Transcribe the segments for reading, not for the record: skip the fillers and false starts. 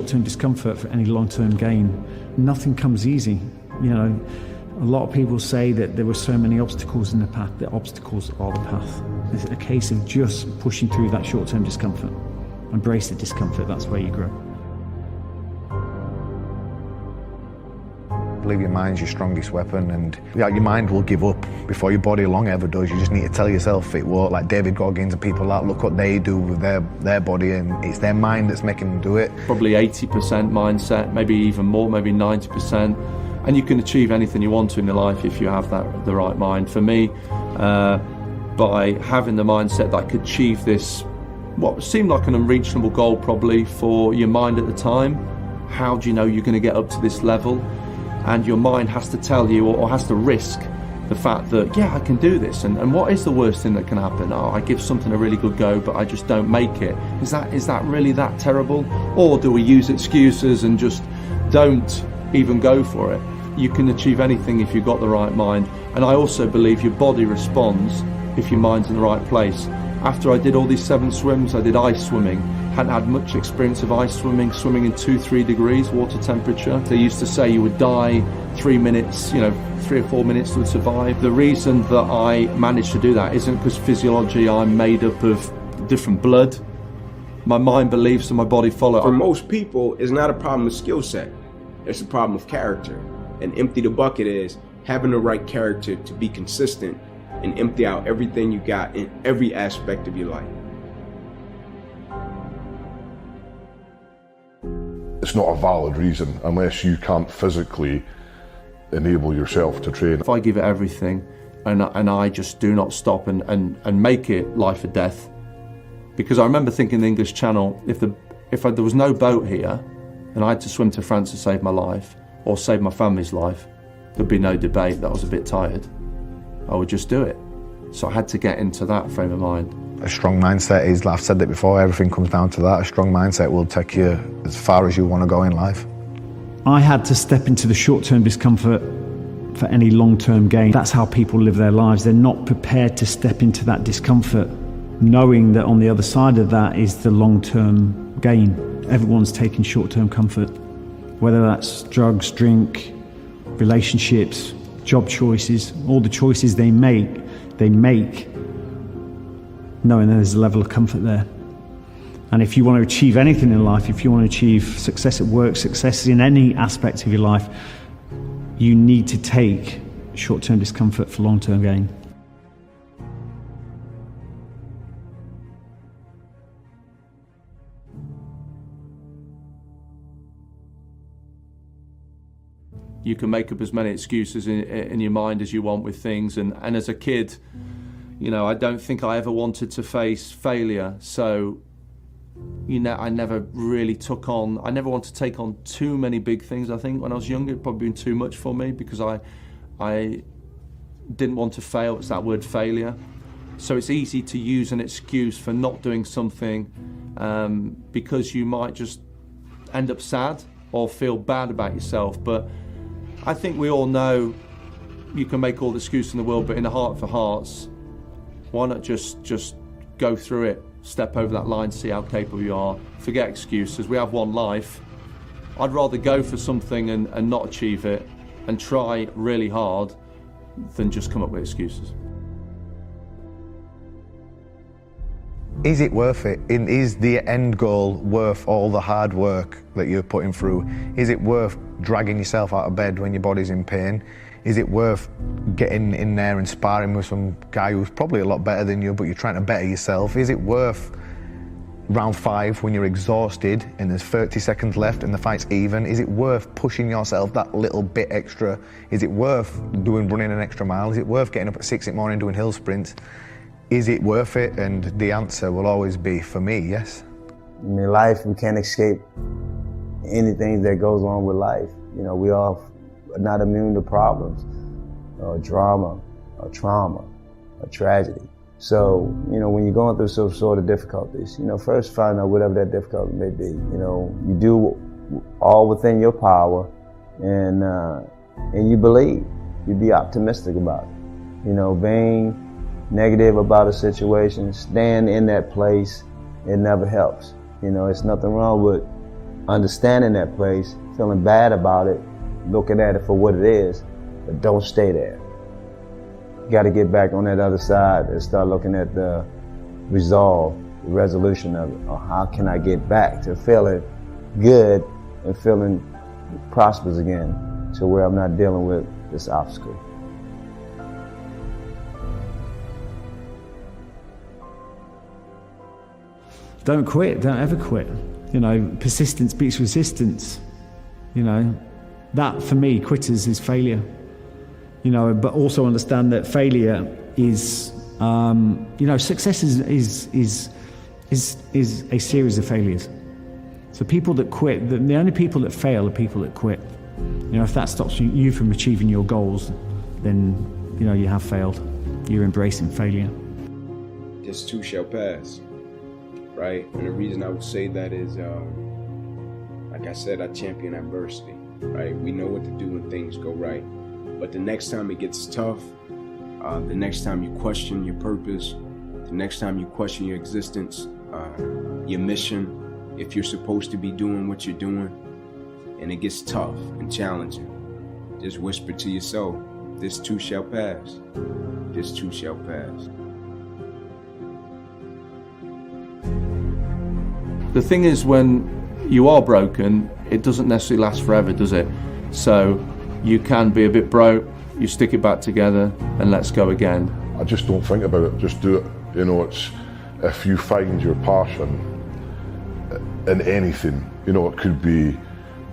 Short-term discomfort for any long-term gain. Nothing comes easy. You know, a lot of people say that there were so many obstacles in the path. The obstacles are the path. It's a case of just pushing through that short-term discomfort. Embrace the discomfort, that's where you grow. I believe your mind's your strongest weapon, and your mind will give up before your body long ever does. You just need to tell yourself it won't. Like David Goggins and people like, look what they do with their body, and it's their mind that's making them do it. Probably 80% mindset, maybe even more, maybe 90%. And you can achieve anything you want to in your life if you have the right mind. For me, by having the mindset that I could achieve this, what seemed like an unreachable goal probably for your mind at the time, how do you know you're going to get up to this level? And your mind has to tell you, or has to risk the fact that, yeah, I can do this. And what is the worst thing that can happen? Oh, I give something a really good go, but I just don't make it. Is that really that terrible? Or do we use excuses and just don't even go for it? You can achieve anything if you've got the right mind. And I also believe your body responds if your mind's in the right place. After I did all these 7 swims, I did ice swimming. Hadn't had much experience of ice swimming, swimming in 2-3 degrees water temperature. They used to say you would die 3 minutes, 3 or 4 minutes would survive. The reason that I managed to do that isn't because physiology, I'm made up of different blood. My mind believes and my body follows. For most people, it's not a problem of skill set. It's a problem of character. And empty the bucket is having the right character to be consistent and empty out everything you got in every aspect of your life. It's not a valid reason unless you can't physically enable yourself to train. If I give it everything and I just do not stop and make it life or death, because I remember thinking the English Channel, if there was no boat here and I had to swim to France to save my life or save my family's life, there'd be no debate that I was a bit tired. I would just do it. So I had to get into that frame of mind. A strong mindset is, like I've said it before, everything comes down to that. A strong mindset will take you as far as you want to go in life. I had to step into the short-term discomfort for any long-term gain. That's how people live their lives. They're not prepared to step into that discomfort, knowing that on the other side of that is the long-term gain. Everyone's taking short-term comfort, whether that's drugs, drink, relationships, job choices, all the choices they make knowing there's a level of comfort there. And if you want to achieve anything in life, if you want to achieve success at work, success in any aspect of your life, you need to take short-term discomfort for long-term gain. You can make up as many excuses in your mind as you want with things. And as a kid, I don't think I ever wanted to face failure. So, I never really I never wanted to take on too many big things. I think when I was younger, it'd probably been too much for me because I didn't want to fail. It's that word failure. So it's easy to use an excuse for not doing something because you might just end up sad or feel bad about yourself. But I think we all know you can make all the excuses in the world, but in the heart for hearts, why not just go through it, step over that line, see how capable you are, forget excuses. We have one life. I'd rather go for something and not achieve it and try really hard than just come up with excuses. Is it worth it? Is the end goal worth all the hard work that you're putting through? Is it worth dragging yourself out of bed when your body's in pain? Is it worth getting in there and sparring with some guy who's probably a lot better than you, but you're trying to better yourself? Is it worth round 5 when you're exhausted and there's 30 seconds left and the fight's even? Is it worth pushing yourself that little bit extra? Is it worth running an extra mile? Is it worth getting up at 6 in the morning doing hill sprints? Is it worth it? And the answer will always be, for me, yes. In life, we can't escape anything that goes on with life. We all are not immune to problems, or drama, or trauma, or tragedy. So, when you're going through some sort of difficulties, first find out whatever that difficulty may be. You do all within your power, and you believe. You be optimistic about it. Being negative about a situation, stand in that place, it never helps. It's nothing wrong with understanding that place, feeling bad about it, looking at it for what it is, but don't stay there. You got to get back on that other side and start looking at the resolve, the resolution of it, or how can I get back to feeling good and feeling prosperous again, to where I'm not dealing with this obstacle. Don't quit, don't ever quit. You know, persistence beats resistance. You know, that for me, quitters is failure. You know, but also understand that failure is, you know, success is a series of failures. So people that quit, the only people that fail are people that quit. You know, if that stops you from achieving your goals, then, you know, you have failed. You're embracing failure. This too shall pass, right? And the reason I would say that is, like I said, I champion adversity, right? We know what to do when things go right. But the next time it gets tough, the next time you question your purpose, the next time you question your existence, your mission, if you're supposed to be doing what you're doing, and it gets tough and challenging, just whisper to yourself, this too shall pass. This too shall pass. The thing is, when you are broken, it doesn't necessarily last forever, does it? So you can be a bit broke, you stick it back together, and let's go again. I just don't think about it, just do it. You know, it's, if you find your passion in anything, you know, it could be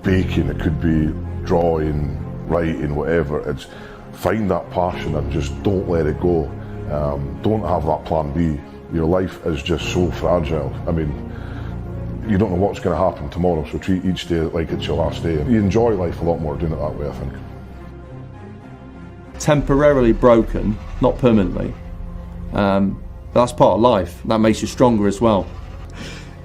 baking, it could be drawing, writing, whatever, it's find that passion and just don't let it go. Don't have that plan B. Your life is just so fragile. I mean, you don't know what's going to happen tomorrow, so treat each day like it's your last day. You enjoy life a lot more doing it that way, I think. Temporarily broken, not permanently. That's part of life. That makes you stronger as well.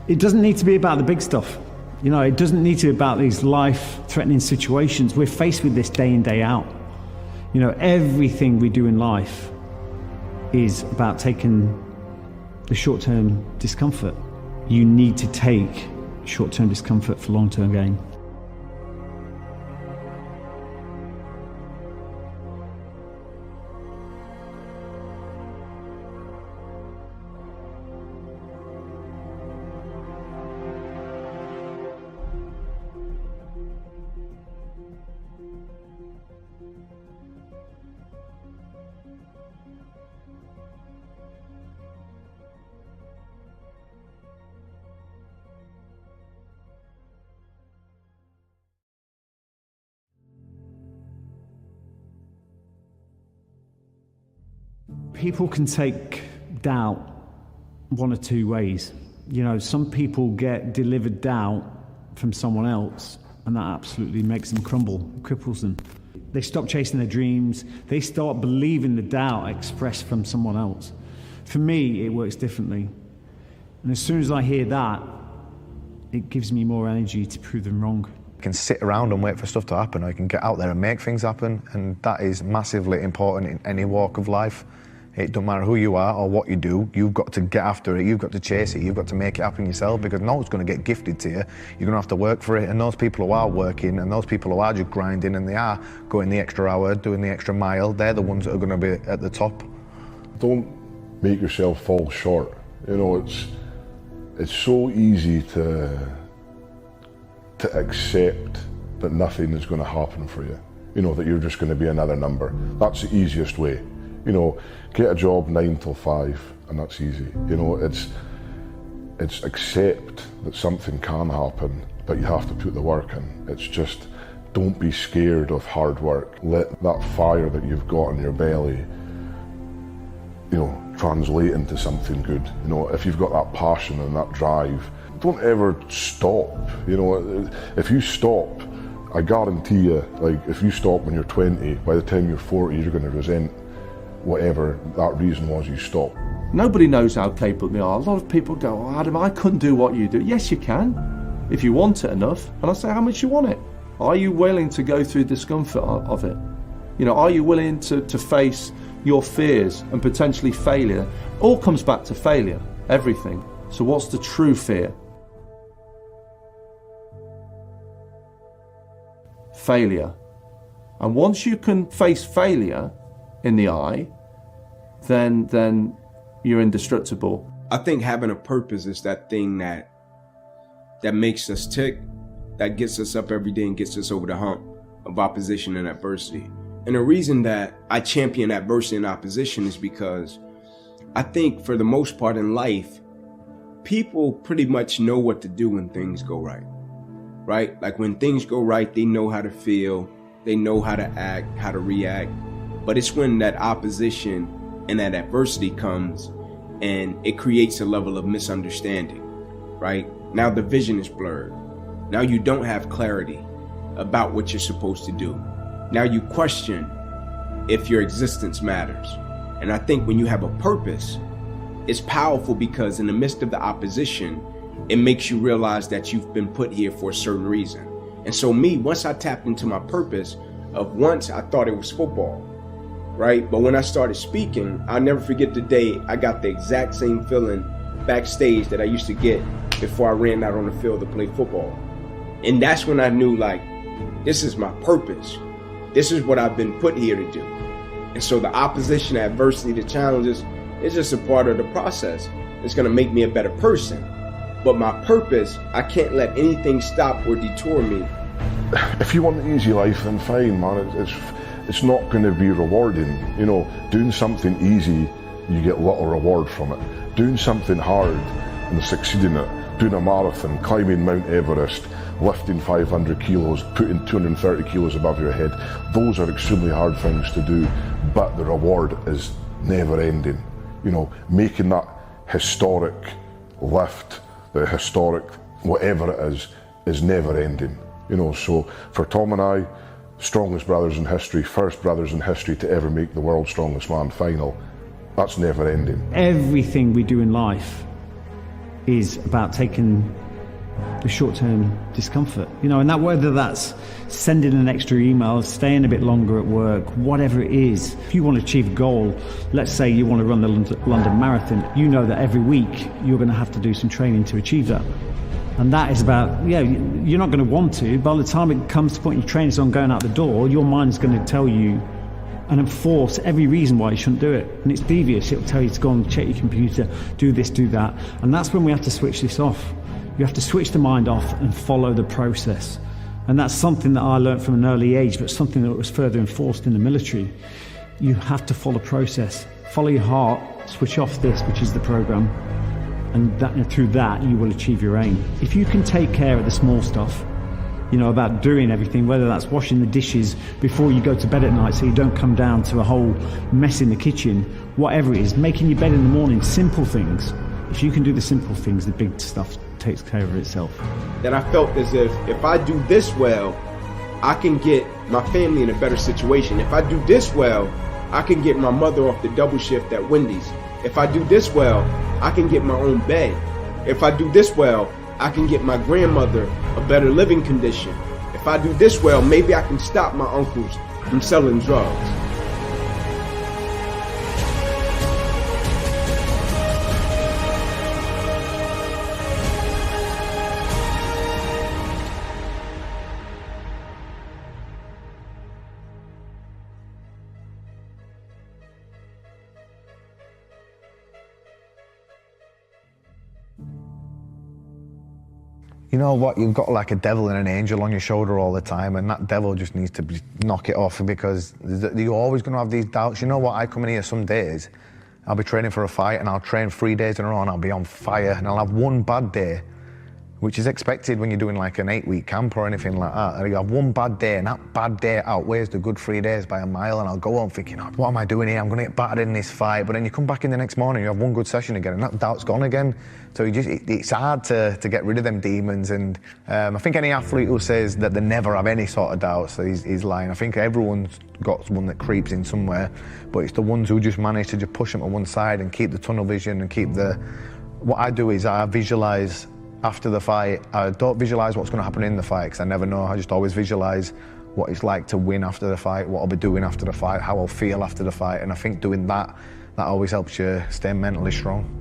It doesn't need to be about the big stuff. You know, it doesn't need to be about these life-threatening situations. We're faced with this day in, day out. You know, everything we do in life is about taking the short-term discomfort. You need to take short-term discomfort for long-term gain. People can take doubt one or two ways. You know, some people get delivered doubt from someone else, and that absolutely makes them crumble, cripples them. They stop chasing their dreams. They start believing the doubt expressed from someone else. For me, it works differently. And as soon as I hear that, it gives me more energy to prove them wrong. I can sit around and wait for stuff to happen, or I can get out there and make things happen, and that is massively important in any walk of life. It don't matter who you are or what you do, you've got to get after it, you've got to chase it, you've got to make it happen yourself, because no one's going to get gifted to you. You're going to have to work for it, and those people who are working and those people who are just grinding and they are going the extra hour, doing the extra mile, they're the ones that are going to be at the top. Don't make yourself fall short. You know, it's so easy to accept that nothing is going to happen for you. You know, that you're just going to be another number. That's the easiest way. You know, get a job 9 till 5, and that's easy. You know, it's accept that something can happen, but you have to put the work in. It's just, don't be scared of hard work. Let that fire that you've got in your belly, you know, translate into something good. You know, if you've got that passion and that drive, don't ever stop. You know, if you stop, I guarantee you, like, if you stop when you're 20, by the time you're 40, you're going to resent whatever that reason was you stopped. Nobody knows how capable they are. A lot of people go, oh, Adam, I couldn't do what you do. Yes, you can, if you want it enough. And I say, how much you want it? Are you willing to go through discomfort of it? You know, are you willing to face your fears and potentially failure? All comes back to failure, everything. So what's the true fear? failure. And once you can face failure in the eye, then you're indestructible. I think having a purpose is that thing that makes us tick, that gets us up every day and gets us over the hump of opposition and adversity. And the reason that I champion adversity and opposition is because I think for the most part in life, people pretty much know what to do when things go right, right? Like when things go right, they know how to feel, they know how to act, how to react. But it's when that opposition and that adversity comes and it creates a level of misunderstanding, right? Now the vision is blurred. Now you don't have clarity about what you're supposed to do. Now you question if your existence matters. And I think when you have a purpose, it's powerful because in the midst of the opposition, it makes you realize that you've been put here for a certain reason. And so once I tapped into my purpose once I thought it was football, right? But when I started speaking, I'll never forget the day I got the exact same feeling backstage that I used to get before I ran out on the field to play football. And that's when I knew, like, this is my purpose. This is what I've been put here to do. And so the opposition, adversity, the challenges, it's just a part of the process. It's going to make me a better person. But my purpose, I can't let anything stop or detour me. If you want an easy life, then fine, man. It's not going to be rewarding. You know, doing something easy, you get little reward from it. Doing something hard and succeeding at it, doing a marathon, climbing Mount Everest, lifting 500 kilos, putting 230 kilos above your head, those are extremely hard things to do, but the reward is never ending. You know, making that historic lift, the historic whatever it is never ending. You know, so for Tom and I, strongest brothers in history, first brothers in history to ever make the World's Strongest Man final, that's never ending. Everything we do in life is about taking the short-term discomfort, you know, and that whether that's sending an extra email, staying a bit longer at work, whatever it is. If you want to achieve a goal, let's say you want to run the London Marathon, you know that every week you're going to have to do some training to achieve that. And that is about, yeah, you're not going to want to. By the time it comes to putting your trainers on, going out the door, your mind is going to tell you and enforce every reason why you shouldn't do it. And it's devious. It'll tell you to go and check your computer, do this, do that. And that's when we have to switch this off. You have to switch the mind off and follow the process. And that's something that I learned from an early age, but something that was further enforced in the military. You have to follow process. Follow your heart, switch off this, which is the program. And through that, you will achieve your aim. If you can take care of the small stuff, you know, about doing everything, whether that's washing the dishes before you go to bed at night so you don't come down to a whole mess in the kitchen, whatever it is, making your bed in the morning, simple things. If you can do the simple things, the big stuff takes care of itself. That I felt as if I do this well, I can get my family in a better situation. If I do this well, I can get my mother off the double shift at Wendy's. If I do this well, I can get my own bed. If I do this well, I can get my grandmother a better living condition. If I do this well, maybe I can stop my uncles from selling drugs. You know what, you've got like a devil and an angel on your shoulder all the time, and that devil just needs to knock it off, because you're always going to have these doubts. You know what, I come in here some days, I'll be training for a fight and I'll train 3 days in a row and I'll be on fire, and I'll have one bad day, which is expected when you're doing like an 8-week camp or anything like that. And you have one bad day, and that bad day outweighs the good 3 days by a mile, and I'll go home thinking, oh, what am I doing here? I'm going to get battered in this fight. But then you come back in the next morning, you have one good session again, and that doubt's gone again. So it's hard to get rid of them demons. And I think any athlete who says that they never have any sort of doubts, he's lying. I think everyone's got one that creeps in somewhere, but it's the ones who just manage to just push them to one side and keep the tunnel vision and keep what I do is I visualize after the fight. I don't visualize what's going to happen in the fight, because I never know. I just always visualize what it's like to win after the fight, what I'll be doing after the fight, how I'll feel after the fight. And I think doing that always helps you stay mentally strong.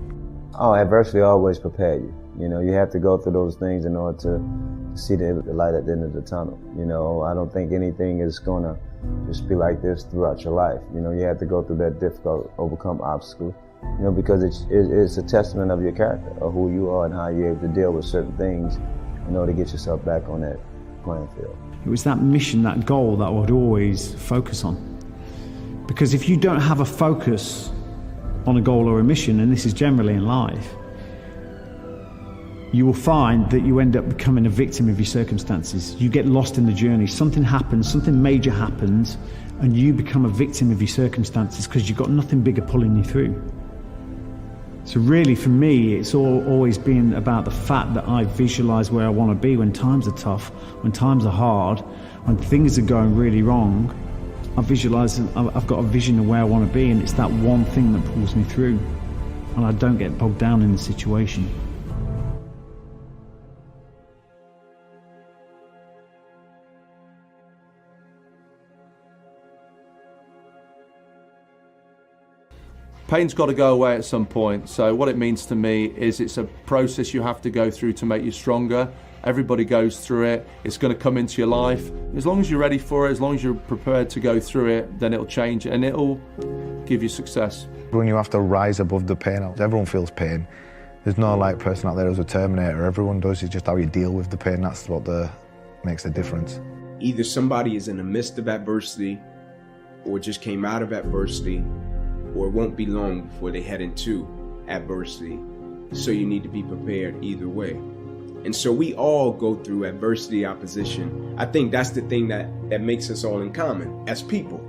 Oh, adversity always prepares you. You know, you have to go through those things in order to see the light at the end of the tunnel. You know, I don't think anything is gonna just be like this throughout your life. You know, you have to go through that difficult, overcome obstacle, you know, because it's a testament of your character, of who you are and how you're able to deal with certain things in order to get yourself back on that playing field. It was that mission, that goal that I would always focus on. Because if you don't have a focus on a goal or a mission, and this is generally in life, you will find that you end up becoming a victim of your circumstances. You get lost in the journey. Something happens, something major happens, and you become a victim of your circumstances because you've got nothing bigger pulling you through. So really, for me, it's always been about the fact that I visualize where I want to be when times are tough, when times are hard, when things are going really wrong. I visualize, I've got a vision of where I want to be, and it's that one thing that pulls me through, and I don't get bogged down in the situation. Pain's got to go away at some point. So what it means to me is it's a process you have to go through to make you stronger. Everybody goes through it. It's going to come into your life. As long as you're ready for it, as long as you're prepared to go through it, then it'll change and it'll give you success. When you have to rise above the pain, everyone feels pain. There's no like person out there who's a Terminator. Everyone does. It's just how you deal with the pain. That's what makes the difference. Either somebody is in the midst of adversity or just came out of adversity, or it won't be long before they head into adversity. So you need to be prepared either way. And so we all go through adversity, opposition. I think that's the thing that makes us all in common as people,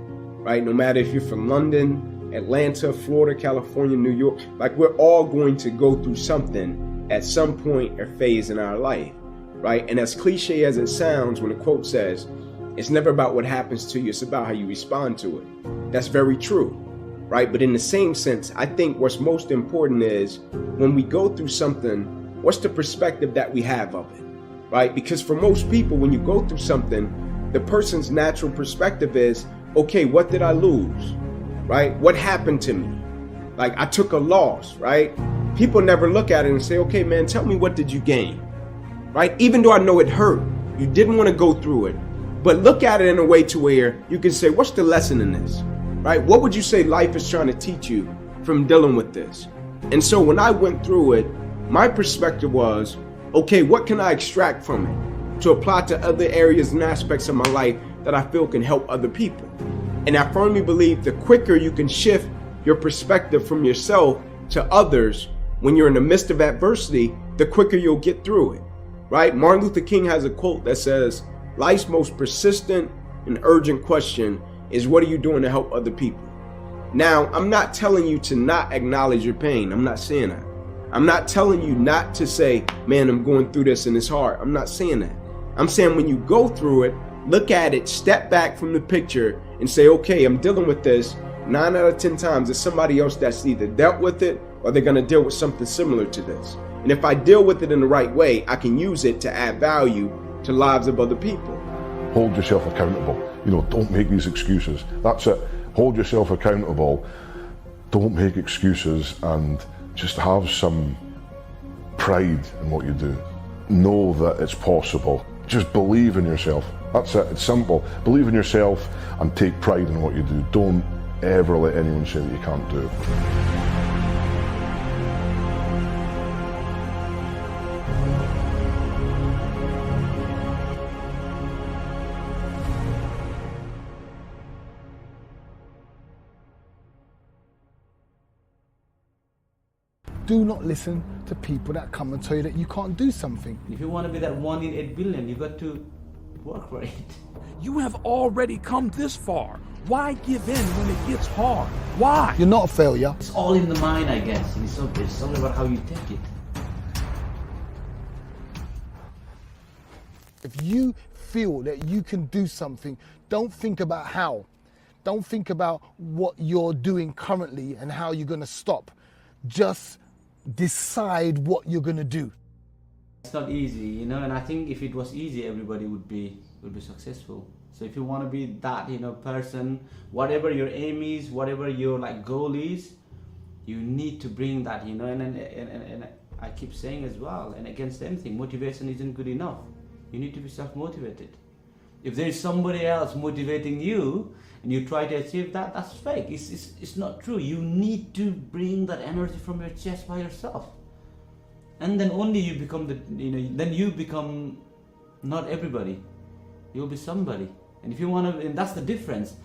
right? No matter if you're from London, Atlanta, Florida, California, New York, like we're all going to go through something at some point or phase in our life, right? And as cliche as it sounds, when the quote says, it's never about what happens to you, it's about how you respond to it. That's very true. Right? But in the same sense, I think what's most important is when we go through something, what's the perspective that we have of it, right? Because for most people, when you go through something, the person's natural perspective is, okay, what did I lose, right? What happened to me? Like I took a loss, right? People never look at it and say, okay, man, tell me what did you gain, right? Even though I know it hurt, you didn't want to go through it, but look at it in a way to where you can say, what's the lesson in this? Right? What would you say life is trying to teach you from dealing with this? And so when I went through it, my perspective was, okay, what can I extract from it to apply to other areas and aspects of my life that I feel can help other people? And I firmly believe the quicker you can shift your perspective from yourself to others when you're in the midst of adversity, the quicker you'll get through it, right? Martin Luther King has a quote that says, life's most persistent and urgent question is, what are you doing to help other people? Now, I'm not telling you to not acknowledge your pain. I'm not saying that. I'm not telling you not to say, man, I'm going through this and it's hard. I'm not saying that. I'm saying when you go through it, look at it, step back from the picture and say, okay, I'm dealing with this. 9 out of 10 times, there's somebody else that's either dealt with it or they're going to deal with something similar to this. And if I deal with it in the right way, I can use it to add value to lives of other people. Hold yourself accountable. You know, don't make these excuses. That's it. Hold yourself accountable. Don't make excuses and just have some pride in what you do. Know that it's possible. Just believe in yourself. That's it. It's simple. Believe in yourself and take pride in what you do. Don't ever let anyone say that you can't do it. Do not listen to people that come and tell you that you can't do something. If you want to be that 1 in 8 billion, you got to work for it. You have already come this far. Why give in when it gets hard? Why? You're not a failure. It's all in the mind, I guess. It's all about how you take it. If you feel that you can do something, don't think about how. Don't think about what you're doing currently and how you're going to stop. Just decide what you're going to do. It's not easy, you know, and I think if it was easy, everybody would be successful. So if you want to be that, person, whatever your aim is, whatever your goal is, you need to bring that, and I keep saying as well, and against anything, motivation isn't good enough. You need to be self-motivated. If there is somebody else motivating you and you try to achieve that, that's fake. It's not true. You need to bring that energy from your chest by yourself. And then only you become then you become not everybody. You'll be somebody. And if you want to, and that's the difference.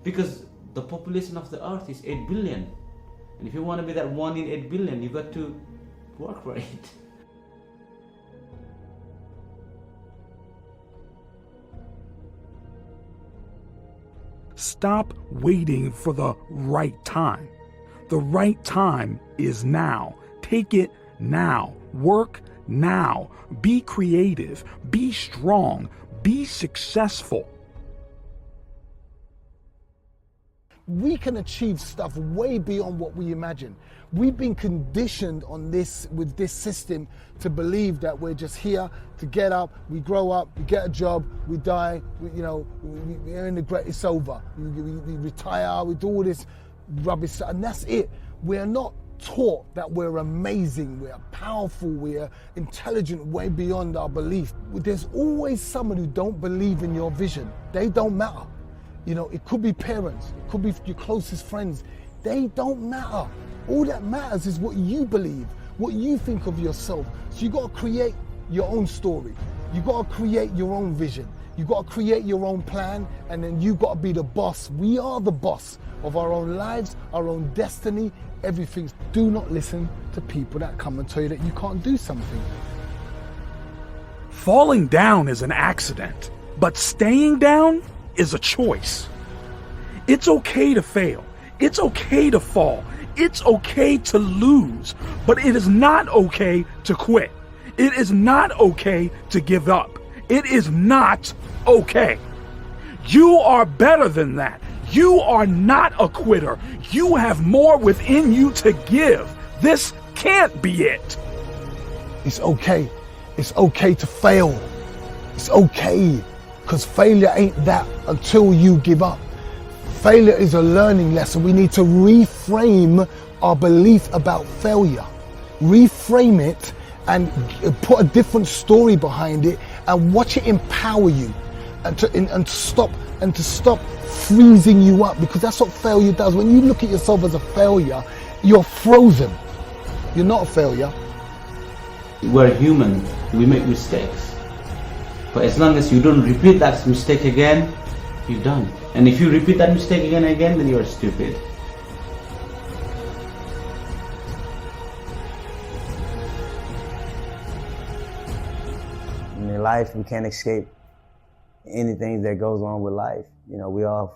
Because the population of the earth is 8 billion. And if you want to be that 1 in 8 billion, you got to work for it. Stop waiting for the right time. The right time is now. Take it now. Work now. Be creative. Be strong. Be successful. We can achieve stuff way beyond what we imagine. We've been conditioned on this, with this system, to believe that we're just here to get up, we grow up, we get a job, we die, we're in the great, it's over. We retire, we do all this rubbish, and that's it. We're not taught that we're amazing, we're powerful, we're intelligent way beyond our belief. There's always someone who don't believe in your vision. They don't matter. It could be parents, it could be your closest friends. They don't matter. All that matters is what you believe, what you think of yourself. So you got to create your own story. You got to create your own vision. You got to create your own plan, and then you got to be the boss. We are the boss of our own lives, our own destiny, everything. Do not listen to people that come and tell you that you can't do something. Falling down is an accident, but staying down is a choice. It's okay to fail. It's okay to fall. It's okay to lose, but it is not okay to quit. It is not okay to give up. It is not okay. You are better than that. You are not a quitter. You have more within you to give. This can't be it. It's okay. It's okay to fail. It's okay. Because failure ain't that until you give up. Failure is a learning lesson. We need to reframe our belief about failure. Reframe it and put a different story behind it and watch it empower you and to stop freezing you up, because that's what failure does. When you look at yourself as a failure, you're frozen. You're not a failure. We're human. We make mistakes. But as long as you don't repeat that mistake again, you're done. And if you repeat that mistake again and again, then you're stupid. In life, we can't escape anything that goes on with life. We are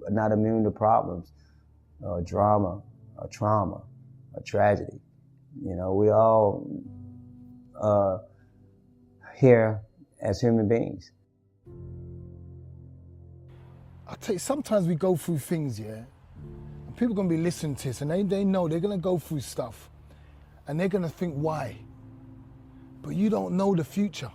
not immune to problems, drama, or trauma, or tragedy. We all here as human beings. I tell you, sometimes we go through things, and people are going to be listening to this, and they know they're going to go through stuff, and they're going to think, why? But you don't know the future.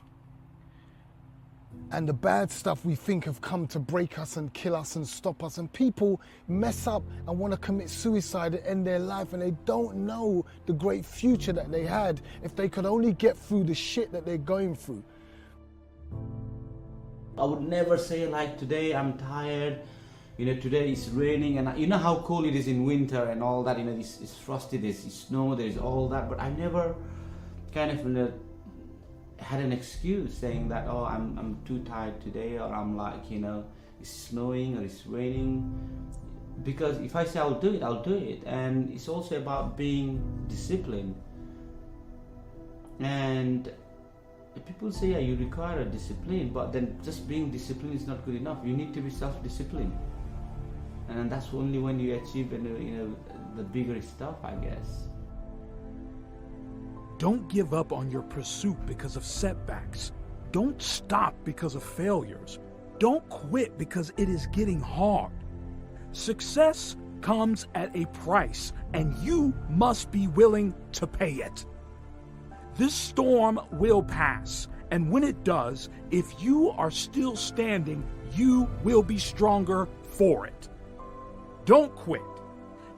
And the bad stuff we think have come to break us and kill us and stop us. And people mess up and want to commit suicide and end their life, and they don't know the great future that they had if they could only get through the shit that they're going through. I would never say like, today I'm tired, today it's raining, and you know how cold it is in winter and all that, it's frosty, there's snow, there's all that, but I never kind of had an excuse saying that, oh, I'm too tired today, or I'm like, it's snowing or it's raining. Because if I say I'll do it, I'll do it. And it's also about being disciplined. And people say, yeah, you require a discipline, but then just being disciplined is not good enough. You need to be self-disciplined. And that's only when you achieve the bigger stuff, I guess. Don't give up on your pursuit because of setbacks. Don't stop because of failures. Don't quit because it is getting hard. Success comes at a price, and you must be willing to pay it. This storm will pass, and when it does, if you are still standing, you will be stronger for it. Don't quit.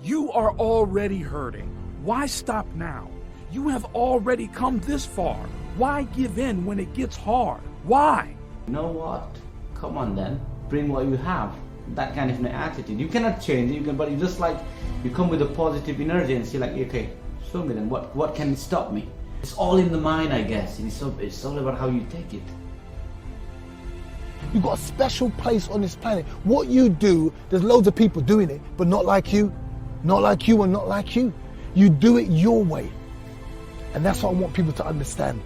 You are already hurting. Why stop now? You have already come this far. Why give in when it gets hard? Why? You know what? Come on then. Bring what you have. That kind of an attitude. You cannot change it, but you just like, you come with a positive energy and say like, okay, show me then, what can stop me? It's all in the mind, I guess. It's all about how you take it. You've got a special place on this planet. What you do, there's loads of people doing it, but not like you. Not like you and not like you. You do it your way. And that's what I want people to understand.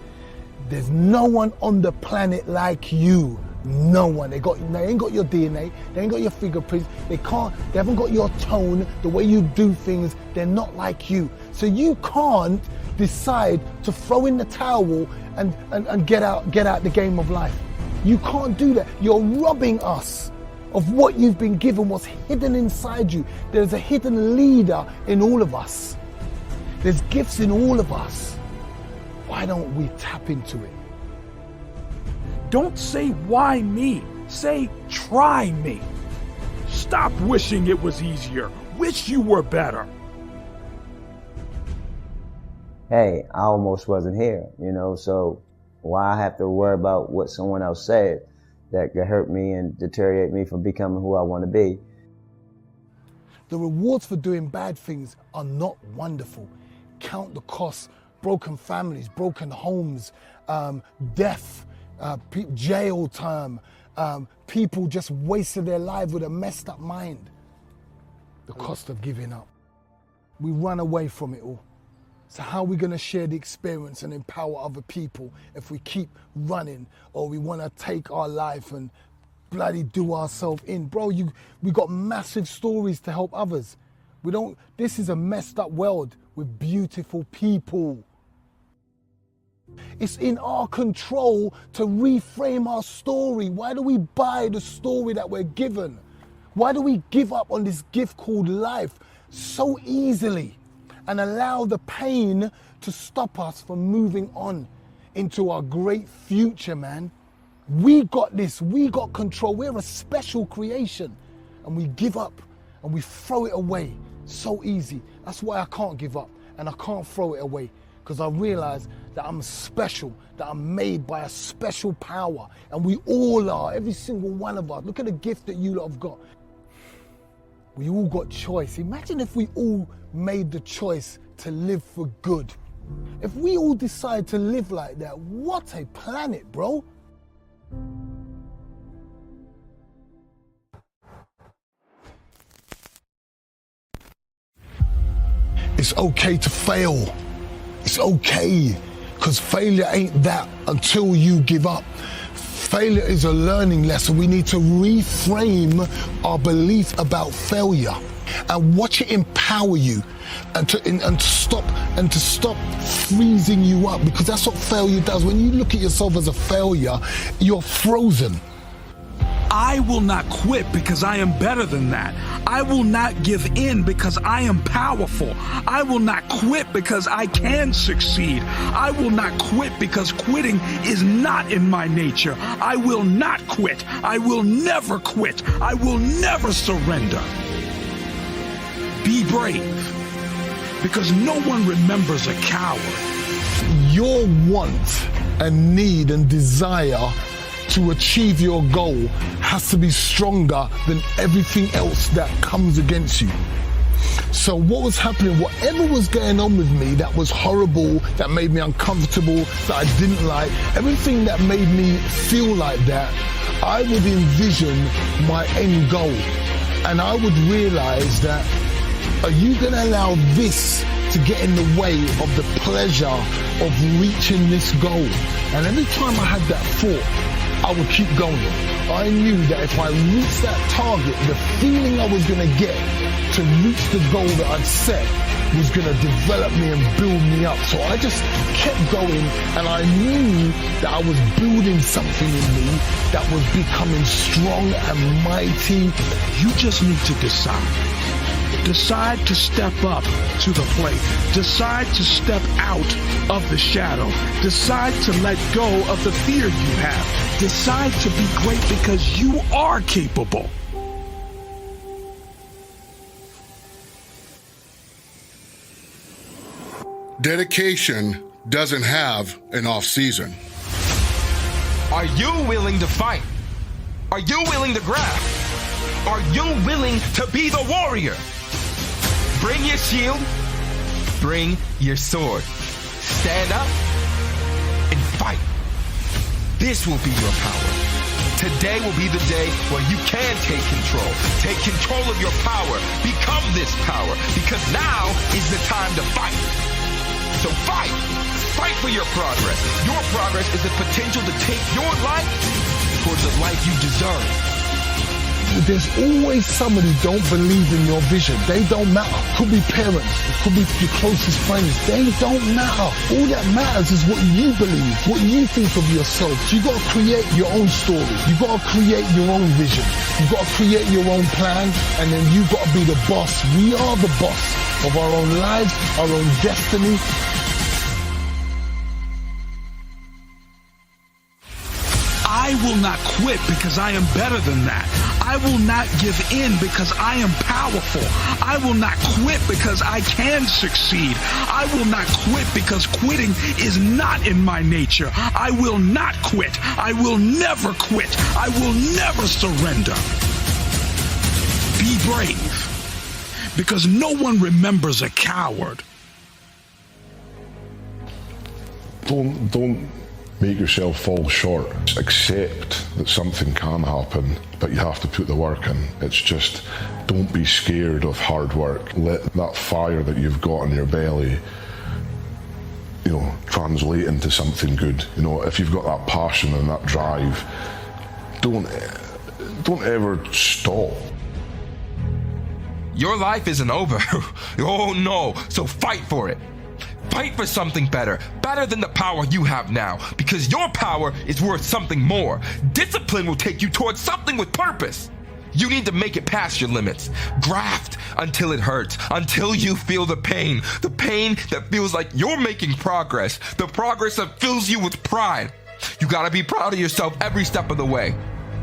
There's no one on the planet like you. No one. They ain't got your DNA. They ain't got your fingerprints. They haven't got your tone, the way you do things. They're not like you. So you can't decide to throw in the towel and get out the game of life. You can't do that. You're robbing us of what you've been given, what's hidden inside you. There's a hidden leader in all of us. There's gifts in all of us. Why don't we tap into it? Don't say why me. Say try me. Stop wishing it was easier. Wish you were better. Hey, I almost wasn't here, so why I have to worry about what someone else said that could hurt me and deteriorate me from becoming who I want to be. The rewards for doing bad things are not wonderful. Count the costs, broken families, broken homes, death, jail time, people just wasted their lives with a messed up mind. The cost of giving up. We run away from it all. So how are we going to share the experience and empower other people if we keep running, or we want to take our life and bloody do ourselves in? Bro, we got massive stories to help others. This is a messed up world with beautiful people. It's in our control to reframe our story. Why do we buy the story that we're given? Why do we give up on this gift called life so easily and allow the pain to stop us from moving on into our great future, man? We got this, we got control. We're a special creation, and we give up and we throw it away so easy. That's why I can't give up and I can't throw it away, because I realize that I'm special, that I'm made by a special power, and we all are, every single one of us. Look at the gift that you lot have got. We all got choice. Imagine if we all made the choice to live for good. If we all decide to live like that, what a planet, bro. It's okay to fail. It's okay, because failure ain't that until you give up. Failure is a learning lesson. We need to reframe our belief about failure and watch it empower you, and to stop freezing you up, because that's what failure does. When you look at yourself as a failure, you're frozen. I will not quit because I am better than that. I will not give in because I am powerful. I will not quit because I can succeed. I will not quit because quitting is not in my nature. I will not quit. I will never quit. I will never surrender. Be brave, because no one remembers a coward. Your want and need and desire to achieve your goal has to be stronger than everything else that comes against you. So what was happening, whatever was going on with me that was horrible, that made me uncomfortable, that I didn't like, everything that made me feel like that, I would envision my end goal. And I would realize that, are you going to allow this to get in the way of the pleasure of reaching this goal? And every time I had that thought, I would keep going. I knew that if I reached that target, the feeling I was going to get to reach the goal that I'd set was going to develop me and build me up. So I just kept going, and I knew that I was building something in me that was becoming strong and mighty. You just need to decide. Decide to step up to the plate. Decide to step out of the shadow. Decide to let go of the fear you have. Decide to be great because you are capable. Dedication doesn't have an off season. Are you willing to fight? Are you willing to grab? Are you willing to be the warrior? Bring your shield, bring your sword. Stand up and fight. This will be your power. Today will be the day where you can take control. Take control of your power. Become this power. Because now is the time to fight. So fight. Fight for your progress. Your progress is the potential to take your life towards the life you deserve. There's always somebody who don't believe in your vision. They don't matter. Could be parents, it could be your closest friends. They don't matter. All that matters is what you believe, what you think of yourself. You got to create your own story. You got to create your own vision. You got to create your own plan, and then you got to be the boss. We are the boss of our own lives, our own destiny. I will not quit because I am better than that. I will not give in because I am powerful. I will not quit because I can succeed. I will not quit because quitting is not in my nature. I will not quit. I will never quit. I will never surrender. Be brave, because no one remembers a coward. Don't make yourself fall short. Accept that something can happen, but you have to put the work in. It's just, don't be scared of hard work. Let that fire that you've got in your belly, translate into something good. If you've got that passion and that drive, don't ever stop. Your life isn't over. Oh no, so fight for it. Fight for something better than the power you have now, because your power is worth something more. Discipline will take you towards something with purpose. You need to make it past your limits. Graft until it hurts, until you feel the pain that feels like you're making progress, the progress that fills you with pride. You gotta be proud of yourself every step of the way.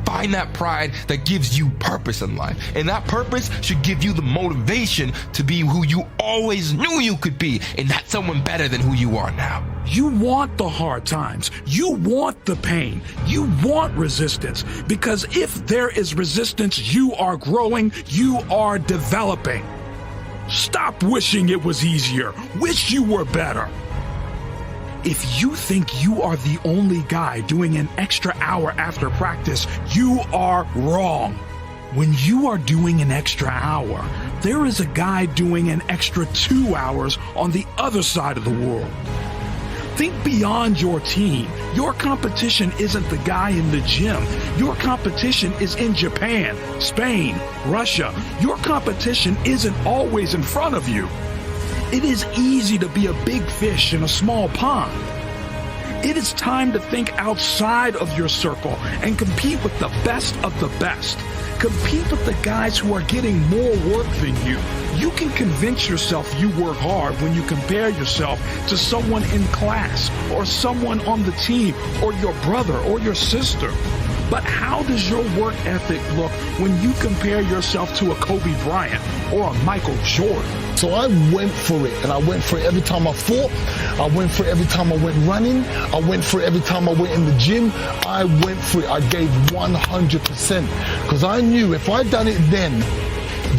Find that pride that gives you purpose in life. And that purpose should give you the motivation to be who you always knew you could be, and not someone better than who you are now. You want the hard times. You want the pain. You want resistance. Because if there is resistance, you are growing. You are developing. Stop wishing it was easier. Wish you were better. If you think you are the only guy doing an extra hour after practice, you are wrong. When you are doing an extra hour, there is a guy doing an extra 2 hours on the other side of the world. Think beyond your team. Your competition isn't the guy in the gym. Your competition is in Japan, Spain, Russia. Your competition isn't always in front of you. It is easy to be a big fish in a small pond. It is time to think outside of your circle and compete with the best of the best. Compete with the guys who are getting more work than you. You can convince yourself you work hard when you compare yourself to someone in class or someone on the team or your brother or your sister. But how does your work ethic look when you compare yourself to a Kobe Bryant or a Michael Jordan? So I went for it, and I went for it every time I fought. I went for it every time I went running. I went for it every time I went in the gym. I went for it. I gave 100%. Because I knew if I done it then,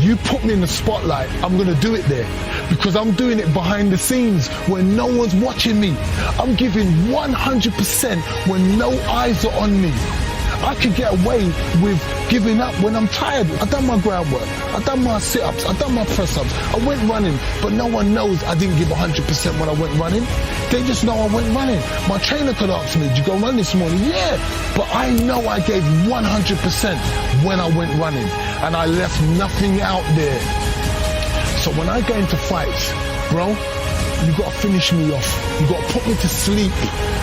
you put me in the spotlight, I'm going to do it there. Because I'm doing it behind the scenes when no one's watching me. I'm giving 100% when no eyes are on me. I could get away with giving up when I'm tired. I've done my groundwork. I've done my sit-ups. I've done my press-ups. I went running, but no one knows I didn't give 100% when I went running. They just know I went running. My trainer could ask me, did you go run this morning? Yeah, but I know I gave 100% when I went running, and I left nothing out there. So when I go into fights, bro, you got to finish me off. You got to put me to sleep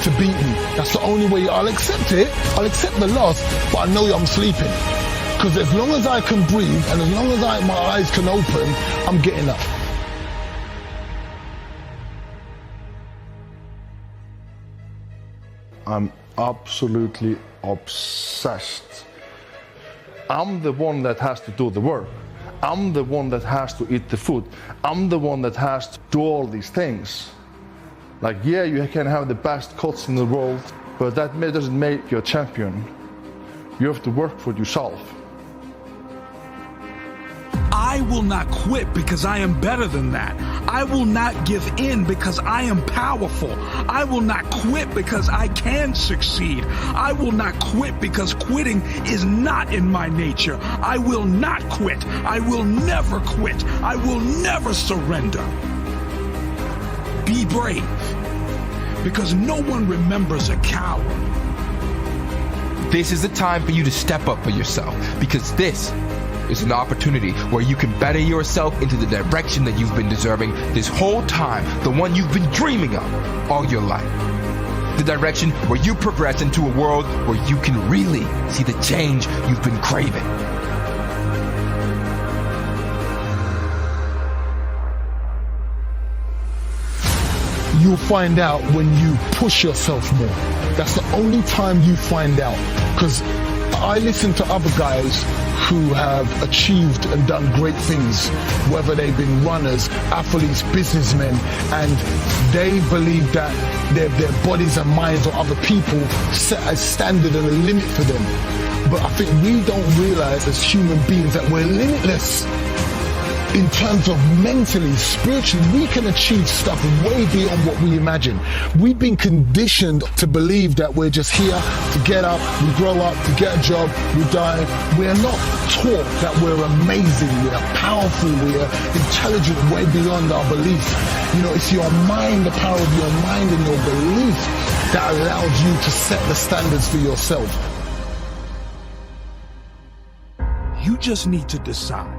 to beat me. That's the only way. I'll accept it. I'll accept the loss, but I know I'm sleeping. Because as long as I can breathe and as long as my eyes can open, I'm getting up. I'm absolutely obsessed. I'm the one that has to do the work. I'm the one that has to eat the food. I'm the one that has to do all these things. Like, yeah, you can have the best cuts in the world, but that doesn't make you a champion. You have to work for yourself. I will not quit because I am better than that. I will not give in because I am powerful. I will not quit because I can succeed. I will not quit because quitting is not in my nature. I will not quit. I will never quit. I will never surrender. Be brave, because no one remembers a coward. This is the time for you to step up for yourself, because this is an opportunity where you can better yourself into the direction that you've been deserving this whole time, the one you've been dreaming of all your life. The direction where you progress into a world where you can really see the change you've been craving. You'll find out when you push yourself more. That's the only time you find out. Because I listen to other guys who have achieved and done great things, whether they've been runners, athletes, businessmen, and they believe that their bodies and minds or other people set a standard and a limit for them. But I think we don't realize as human beings that we're limitless. In terms of mentally, spiritually, we can achieve stuff way beyond what we imagine. We've been conditioned to believe that we're just here to get up, we grow up, to get a job, we die. We're not taught that we're amazing, we're powerful, we're intelligent way beyond our belief. You know, it's your mind, the power of your mind and your belief that allows you to set the standards for yourself. You just need to decide.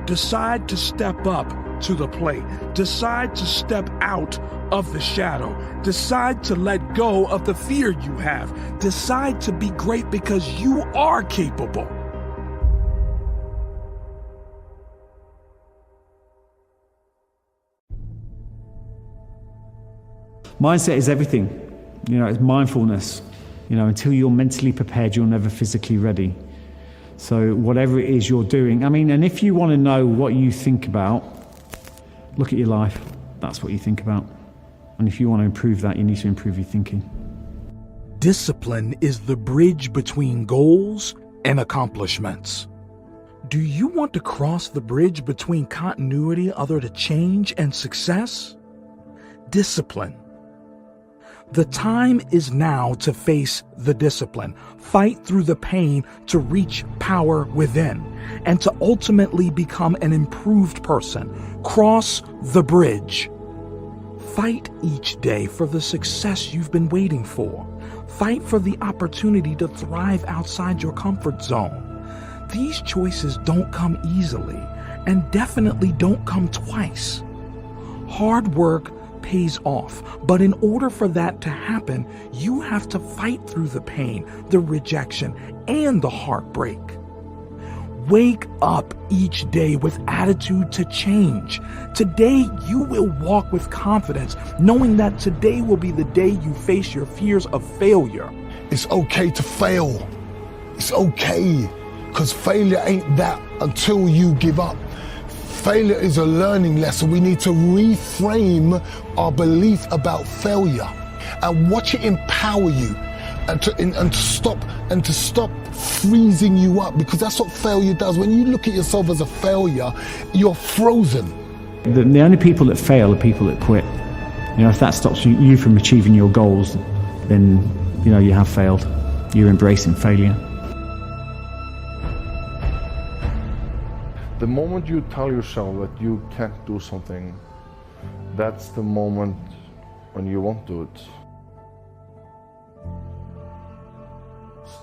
Decide to step up to the plate. Decide to step out of the shadow. Decide to let go of the fear you have. Decide to be great because you are capable. Mindset is everything. You know, it's mindfulness. You know, until you're mentally prepared, you're never physically ready. So whatever it is you're doing, I mean, and if you want to know what you think about, look at your life. That's what you think about. And if you want to improve that, you need to improve your thinking. Discipline is the bridge between goals and accomplishments. Do you want to cross the bridge between continuity, other to change, and success? Discipline. The time is now to face the discipline, fight through the pain to reach power within, and to ultimately become an improved person. Cross the bridge. Fight each day for the success you've been waiting for. Fight for the opportunity to thrive outside your comfort zone. These choices don't come easily, and definitely don't come twice. Hard work pays off, but in order for that to happen, you have to fight through the pain, the rejection, and the heartbreak. Wake up each day with attitude to change. Today, you will walk with confidence, knowing that today will be the day you face your fears of failure. It's okay to fail. It's okay, because failure ain't that until you give up. Failure is a learning lesson. We need to reframe our belief about failure and watch it empower you and to stop freezing you up, because that's what failure does. When you look at yourself as a failure, you're frozen. The only people that fail are people that quit. You know, if that stops you from achieving your goals, then, you know, you have failed. You're embracing failure. The moment you tell yourself that you can't do something, that's the moment when you won't do it.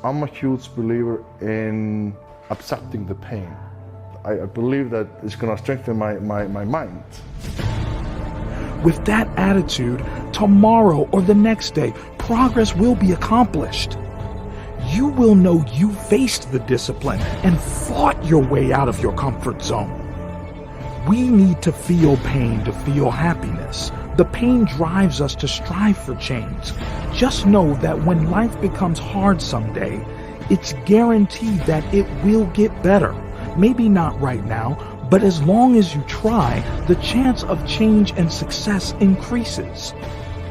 I'm a huge believer in accepting the pain. I believe that it's going to strengthen my mind. With that attitude, tomorrow or the next day, progress will be accomplished. You will know you faced the discipline and fought your way out of your comfort zone. We need to feel pain to feel happiness. The pain drives us to strive for change. Just know that when life becomes hard someday, it's guaranteed that it will get better. Maybe not right now, but as long as you try, the chance of change and success increases.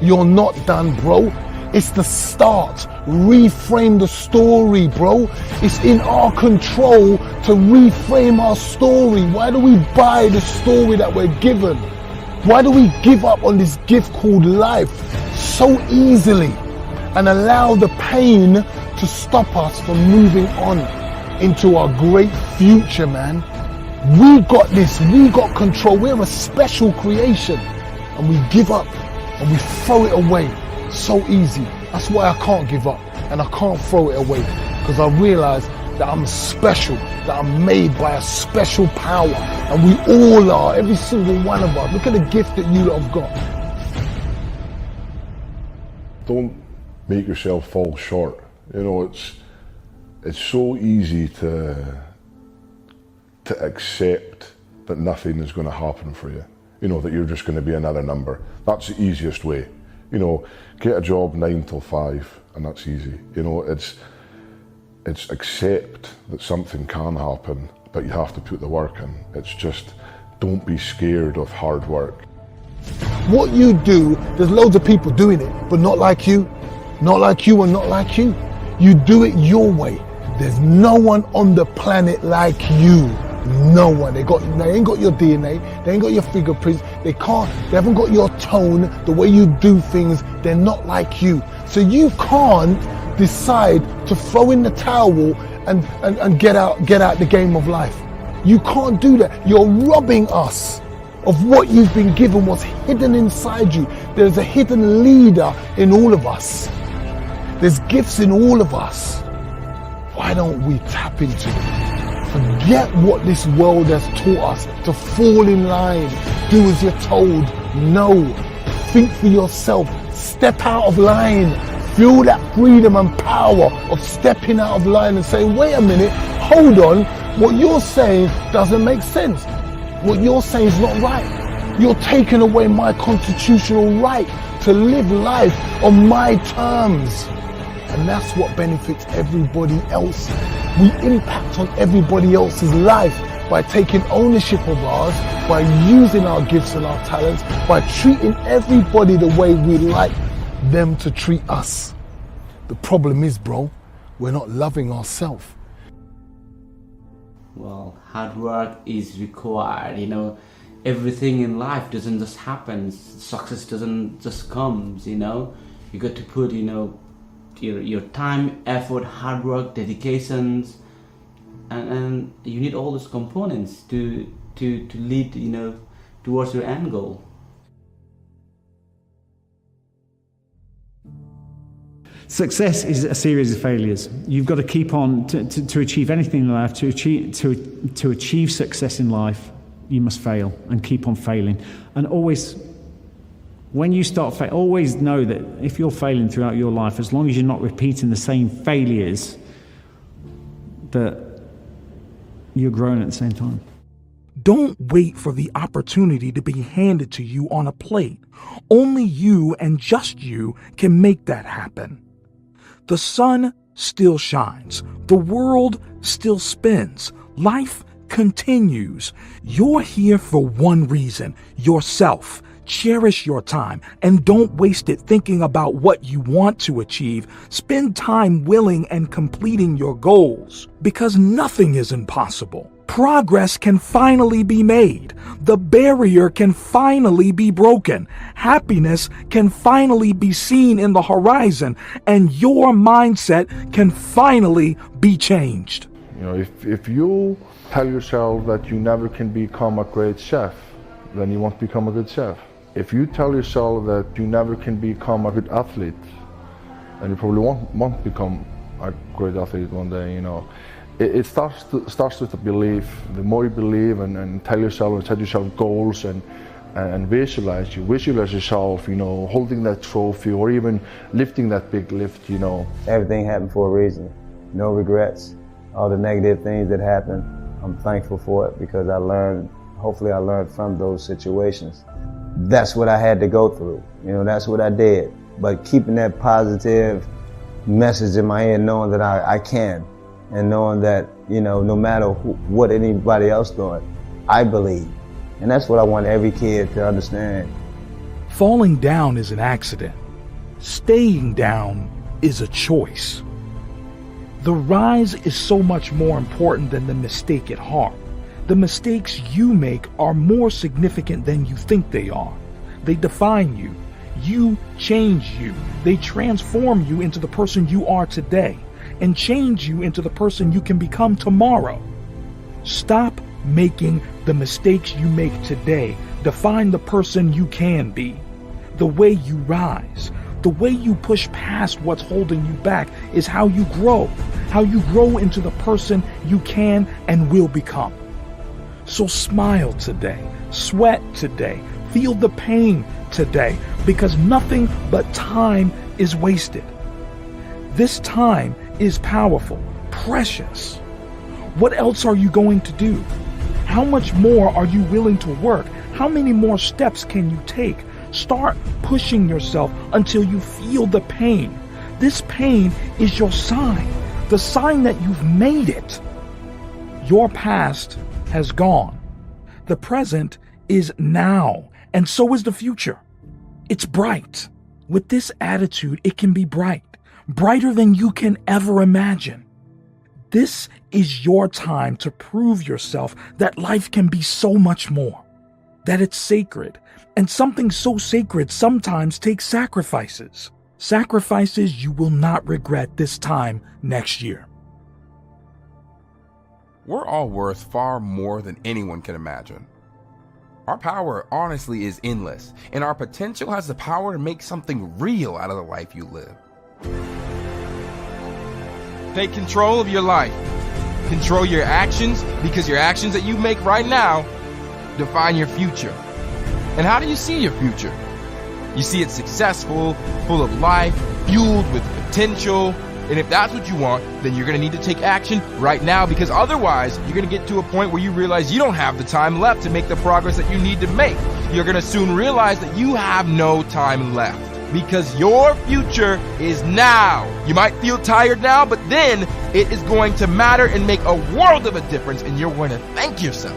You're not done, bro. It's the start. Reframe the story, bro. It's in our control to reframe our story. Why do we buy the story that we're given? Why do we give up on this gift called life so easily and allow the pain to stop us from moving on into our great future, man? We got this. We got control. We're a special creation. And we give up and we throw it away so easy. That's why I can't give up and I can't throw it away, because I realize that I'm special, that I'm made by a special power, and we all are, every single one of us. Look at the gift that you lot have got. Don't make yourself fall short. You know, it's so easy to accept that nothing is going to happen for you. You know, that you're just going to be another number. That's the easiest way. You know, get a job 9 till 5, and that's easy. You know, it's accept that something can happen, but you have to put the work in. It's just, don't be scared of hard work. What you do, there's loads of people doing it, but not like you. Not like you and not like you. You do it your way. There's no one on the planet like you. No one. They ain't got your DNA. They ain't got your fingerprints. They haven't got your tone, the way you do things. They're not like you. So you can't decide to throw in the towel and get out the game of life. You can't do that. You're robbing us of what you've been given, what's hidden inside you. There's a hidden leader in all of us. There's gifts in all of us. Why don't we tap into it? Forget what this world has taught us, to fall in line, do as you're told. No, think for yourself, step out of line, feel that freedom and power of stepping out of line and saying, wait a minute, hold on, what you're saying doesn't make sense. What you're saying is not right. You're taking away my constitutional right to live life on my terms. And that's what benefits everybody else. We impact on everybody else's life by taking ownership of ours, by using our gifts and our talents, by treating everybody the way we like them to treat us. The problem is, bro, we're not loving ourselves. Well, hard work is required, you know. Everything in life doesn't just happen. Success doesn't just come, you know. You got to put, you know, your time, effort, hard work, dedications, and you need all those components to lead, you know, towards your end goal. Success is a series of failures. You've got to keep on to achieve anything in life. To achieve success in life, you must fail and keep on failing. And always, when you start always know that if you're failing throughout your life, as long as you're not repeating the same failures, that you're growing at the same time. Don't wait for the opportunity to be handed to you on a plate. Only you and just you can make that happen. The sun still shines. The world still spins. Life continues. You're here for one reason: yourself. Cherish your time and don't waste it thinking about what you want to achieve. Spend time willing and completing your goals, because nothing is impossible. Progress can finally be made. The barrier can finally be broken. Happiness can finally be seen in the horizon, and your mindset can finally be changed. You know, if you tell yourself that you never can become a great chef, then you won't become a good chef. If you tell yourself that you never can become a good athlete, then you probably won't become a great athlete one day, you know. It starts with a belief. The more you believe and tell yourself and set yourself goals and visualize yourself, you know, holding that trophy or even lifting that big lift, you know. Everything happened for a reason. No regrets. All the negative things that happened, I'm thankful for it, because hopefully I learned from those situations. That's what I had to go through. You know, that's what I did. But keeping that positive message in my head, knowing that I can, and knowing that, you know, no matter what anybody else doing, I believe. And that's what I want every kid to understand. Falling down is an accident. Staying down is a choice. The rise is so much more important than the mistake at heart. The mistakes you make are more significant than you think they are. They define you. You change you. They transform you into the person you are today and change you into the person you can become tomorrow. Stop making the mistakes you make today define the person you can be. The way you rise, the way you push past what's holding you back is how you grow into the person you can and will become. So smile today, sweat today, feel the pain today, because nothing but time is wasted. This time is powerful, precious. What else are you going to do? How much more are you willing to work? How many more steps can you take? Start pushing yourself until you feel the pain. This pain is your sign, the sign that you've made it. Your past has gone. The present is now, and so is the future. It's bright. With this attitude, it can be bright, brighter than you can ever imagine. This is your time to prove yourself that life can be so much more, that it's sacred, and something so sacred sometimes takes sacrifices. Sacrifices you will not regret this time next year. We're all worth far more than anyone can imagine. Our power honestly is endless, and our potential has the power to make something real out of the life you live. Take control of your life. Control your actions, because your actions that you make right now define your future. And how do you see your future? You see it successful, full of life, fueled with potential. And if that's what you want, then you're going to need to take action right now, because otherwise you're going to get to a point where you realize you don't have the time left to make the progress that you need to make. You're going to soon realize that you have no time left, because your future is now. You might feel tired now, but then it is going to matter and make a world of a difference, and you're going to thank yourself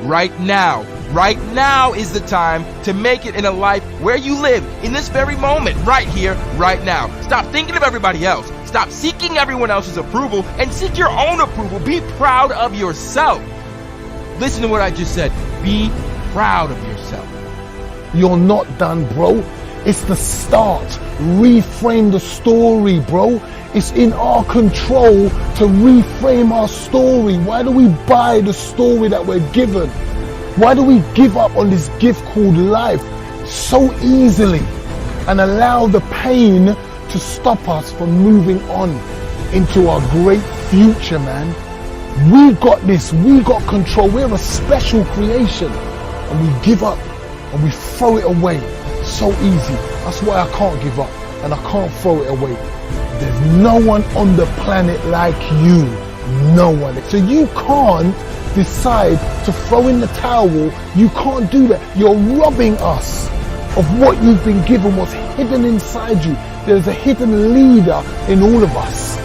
right now. Right now is the time to make it in a life where you live in this very moment, right here, right now. Stop thinking of everybody else. Stop seeking everyone else's approval and seek your own approval. Be proud of yourself. Listen to what I just said. Be proud of yourself. You're not done, bro. It's the start. Reframe the story, bro. It's in our control to reframe our story. Why do we buy the story that we're given? Why do we give up on this gift called life so easily and allow the pain to stop us from moving on into our great future, man? We got this. We got control. We're a special creation, and we give up and we throw it away so easy. That's why I can't give up and I can't throw it away. There's no one on the planet like you. No one. So you can't decide to throw in the towel. You can't do that. You're robbing us of what you've been given, what's hidden inside you. There's a hidden leader in all of us.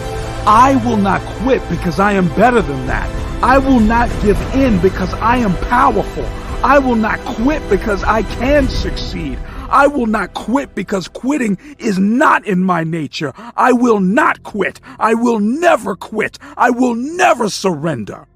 I will not quit because I am better than that. I will not give in because I am powerful. I will not quit because I can succeed. I will not quit because quitting is not in my nature. I will not quit. I will never quit. I will never surrender.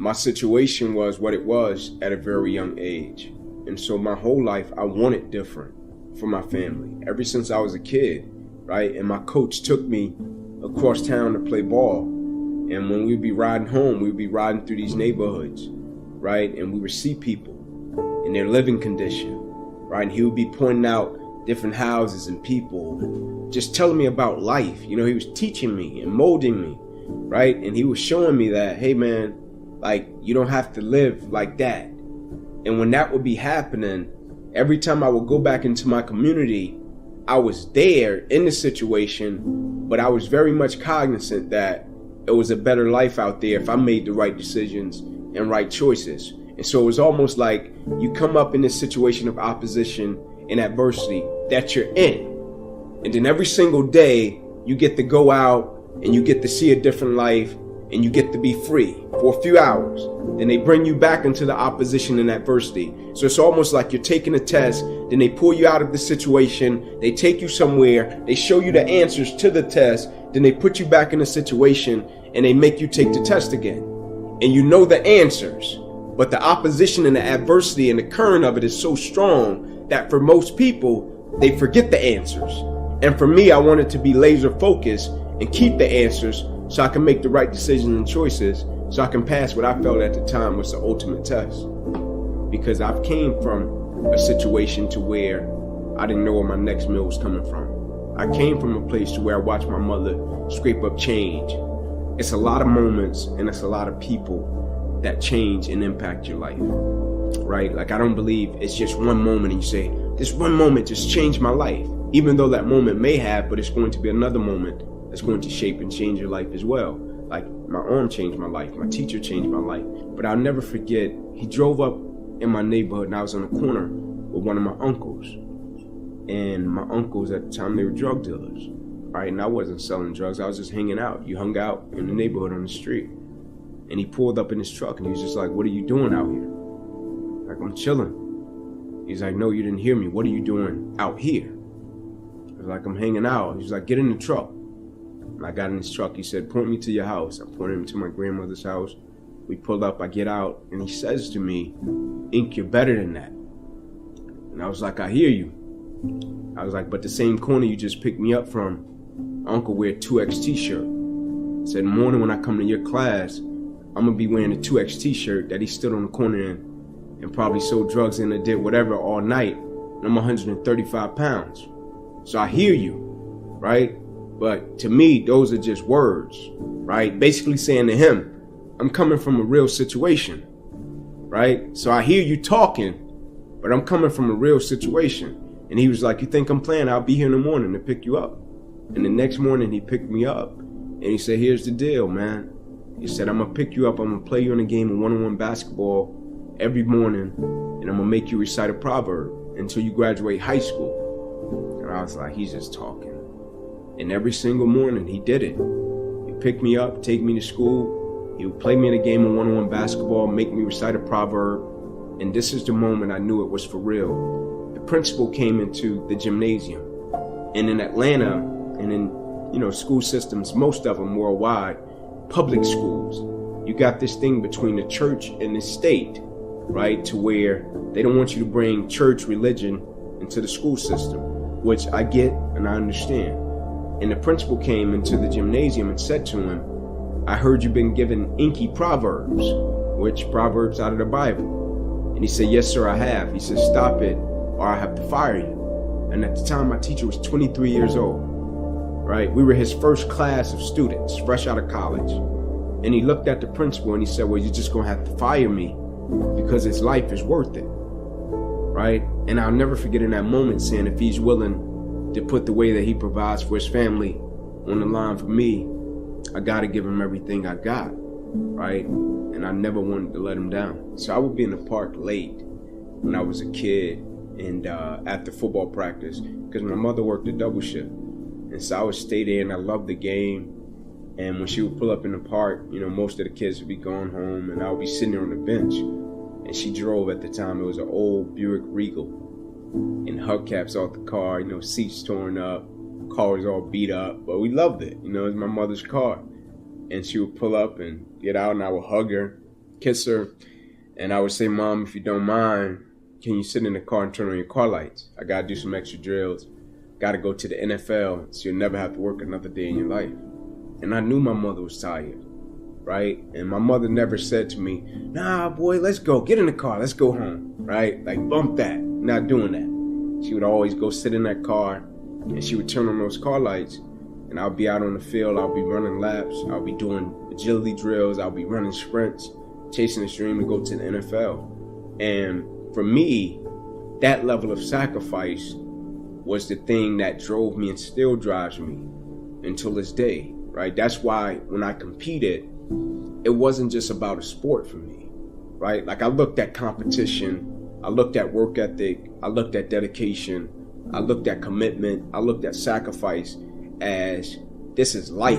My situation was what it was at a very young age. And so my whole life, I wanted different for my family. Ever since I was a kid, right? And my coach took me across town to play ball. And when we'd be riding home, we'd be riding through these neighborhoods, right? And we would see people in their living condition, right? And he would be pointing out different houses and people, just telling me about life. You know, he was teaching me and molding me, right? And he was showing me that, hey man, like, you don't have to live like that. And when that would be happening, every time I would go back into my community, I was there in the situation, but I was very much cognizant that it was a better life out there if I made the right decisions and right choices. And so it was almost like you come up in this situation of opposition and adversity that you're in. And then every single day you get to go out and you get to see a different life and you get to be free for a few hours. Then they bring you back into the opposition and adversity. So it's almost like you're taking a test, then they pull you out of the situation, they take you somewhere, they show you the answers to the test, then they put you back in a situation and they make you take the test again. And you know the answers, but the opposition and the adversity and the current of it is so strong that for most people, they forget the answers. And for me, I wanted to be laser focused and keep the answers so I can make the right decisions and choices, so I can pass what I felt at the time was the ultimate test. Because I've came from a situation to where I didn't know where my next meal was coming from. I came from a place to where I watched my mother scrape up change. It's a lot of moments and it's a lot of people that change and impact your life, right? Like, I don't believe it's just one moment and you say, this one moment just changed my life. Even though that moment may have, but it's going to be another moment that's going to shape and change your life as well. Like, my arm changed my life, my teacher changed my life. But I'll never forget, he drove up in my neighborhood and I was on the corner with one of my uncles. And my uncles at the time, they were drug dealers, right? And I wasn't selling drugs, I was just hanging out. You hung out in the neighborhood on the street. And he pulled up in his truck and he was just like, what are you doing out here? Like, I'm chilling. He's like, no, you didn't hear me. What are you doing out here? I was like, I'm hanging out. He's like, get in the truck. And I got in his truck. He said, point me to your house. I pointed him to my grandmother's house. We pulled up, I get out, and he says to me, Ink, you're better than that. And I was like, I hear you. I was like, but the same corner you just picked me up from, Uncle wear a 2X t-shirt. He said, in the morning when I come to your class, I'm gonna be wearing a 2X t-shirt that he stood on the corner in and probably sold drugs in and did whatever all night. And I'm 135 pounds. So I hear you, right? But to me, those are just words, right? Basically saying to him, I'm coming from a real situation, right? So I hear you talking, but I'm coming from a real situation. And he was like, you think I'm playing? I'll be here in the morning to pick you up. And the next morning he picked me up and he said, here's the deal, man. He said, I'm gonna pick you up. I'm gonna play you in a game of one-on-one basketball every morning. And I'm gonna make you recite a proverb until you graduate high school. And I was like, he's just talking. And every single morning he did it. He picked me up, take me to school. He would play me in a game of one-on-one basketball, make me recite a proverb. And this is the moment I knew it was for real. The principal came into the gymnasium. And in Atlanta, and in school systems, most of them worldwide, public schools, you got this thing between the church and the state, right? To where they don't want you to bring church religion into the school system, which I get and I understand. And the principal came into the gymnasium and said to him, I heard you've been given inky proverbs, which proverbs out of the Bible. And he said, yes, sir, I have. He said, stop it or I have to fire you. And at the time, my teacher was 23 years old, right? We were his first class of students, fresh out of college. And he looked at the principal and he said, well, you're just gonna have to fire me because his life is worth it, right? And I'll never forget in that moment saying, if he's willing to put the way that he provides for his family on the line for me, I gotta give him everything I got, right? And I never wanted to let him down. So I would be in the park late when I was a kid and after football practice, because my mother worked a double shift. And so I would stay there and I loved the game. And when she would pull up in the park, most of the kids would be going home and I would be sitting there on the bench. And she drove at the time, it was an old Buick Regal. And hubcaps off the car, seats torn up, car was all beat up, but we loved it. It was my mother's car. And she would pull up and get out and I would hug her, kiss her. And I would say, Mom, if you don't mind, can you sit in the car and turn on your car lights? I gotta do some extra drills. Gotta go to the NFL so you'll never have to work another day in your life. And I knew my mother was tired, right? And my mother never said to me, nah, boy, let's go. Get in the car. Let's go home, right? Like, bump that. Not doing that. She would always go sit in that car, and she would turn on those car lights, and I'll be out on the field, I'll be running laps, I'll be doing agility drills, I'll be running sprints, chasing this dream to go to the NFL. And for me, that level of sacrifice was the thing that drove me and still drives me until this day, right? That's why when I competed, it wasn't just about a sport for me, right? Like, I looked at competition, I looked at work ethic, I looked at dedication, I looked at commitment, I looked at sacrifice as this is life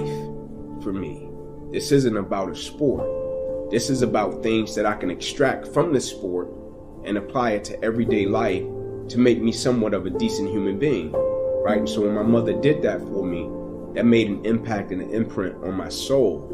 for me. This isn't about a sport. This is about things that I can extract from the sport and apply it to everyday life to make me somewhat of a decent human being, right? So when my mother did that for me, that made an impact and an imprint on my soul,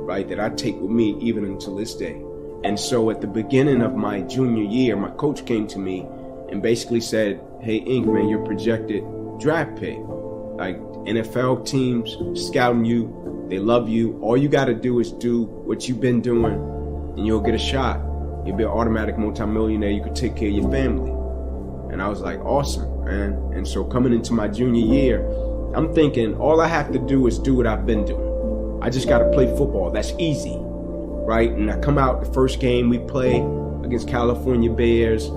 right, that I take with me even until this day. And so at the beginning of my junior year, my coach came to me and basically said, hey, Ink, man, you're projected draft pick. Like, NFL teams scouting you, they love you. All you got to do is do what you've been doing and you'll get a shot. You'll be an automatic multimillionaire. You could take care of your family. And I was like, awesome, man. And so coming into my junior year, I'm thinking all I have to do is do what I've been doing. I just got to play football. That's easy, right? And I come out the first game we play against California Bears.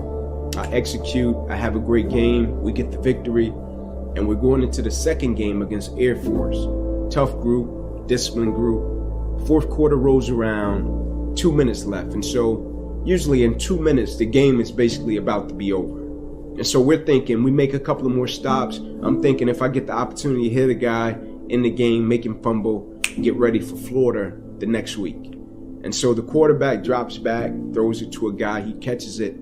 I execute. I have a great game. We get the victory. And we're going into the second game against Air Force. Tough group, disciplined group. Fourth quarter rolls around, 2 minutes left. And so usually in 2 minutes, the game is basically about to be over. And so we're thinking, we make a couple of more stops. I'm thinking if I get the opportunity to hit a guy in the game, make him fumble, get ready for Florida the next week. And so the quarterback drops back, throws it to a guy, he catches it,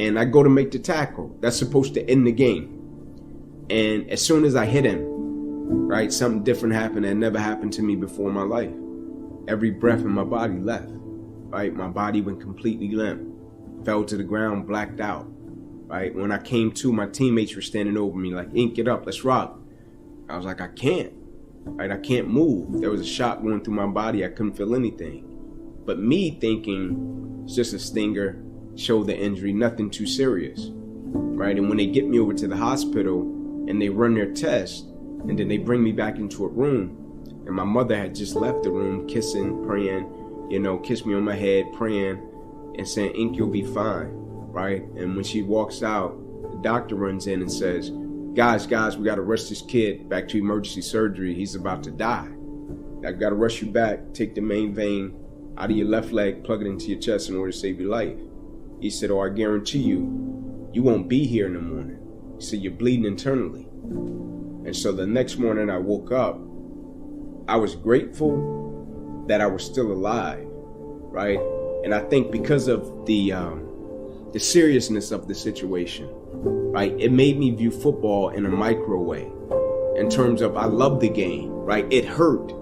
and I go to make the tackle. That's supposed to end the game. And as soon as I hit him, right, something different happened that never happened to me before in my life. Every breath in my body left, right? My body went completely limp, fell to the ground, blacked out. Right? When I came to, my teammates were standing over me like, Ink, get up, let's rock. I was like, I can't. Right? I can't move. There was a shock going through my body. I couldn't feel anything. But me thinking it's just a stinger, shoulder injury, nothing too serious. Right? And when they get me over to the hospital and they run their test, and then they bring me back into a room, and my mother had just left the room, kissing, praying, kissed me on my head, praying, and saying, Ink, you'll be fine. Right? And when she walks out, the doctor runs in and says, guys, we got to rush this kid back to emergency surgery. He's about to die. I've got to rush you back, take the main vein out of your left leg, plug it into your chest in order to save your life. He said, I guarantee you won't be here in the morning. He said, you're bleeding internally. And so the next morning I woke up, I was grateful that I was still alive, right? And I think because of the seriousness of the situation, right? It made me view football in a micro way in terms of I love the game, right? It hurt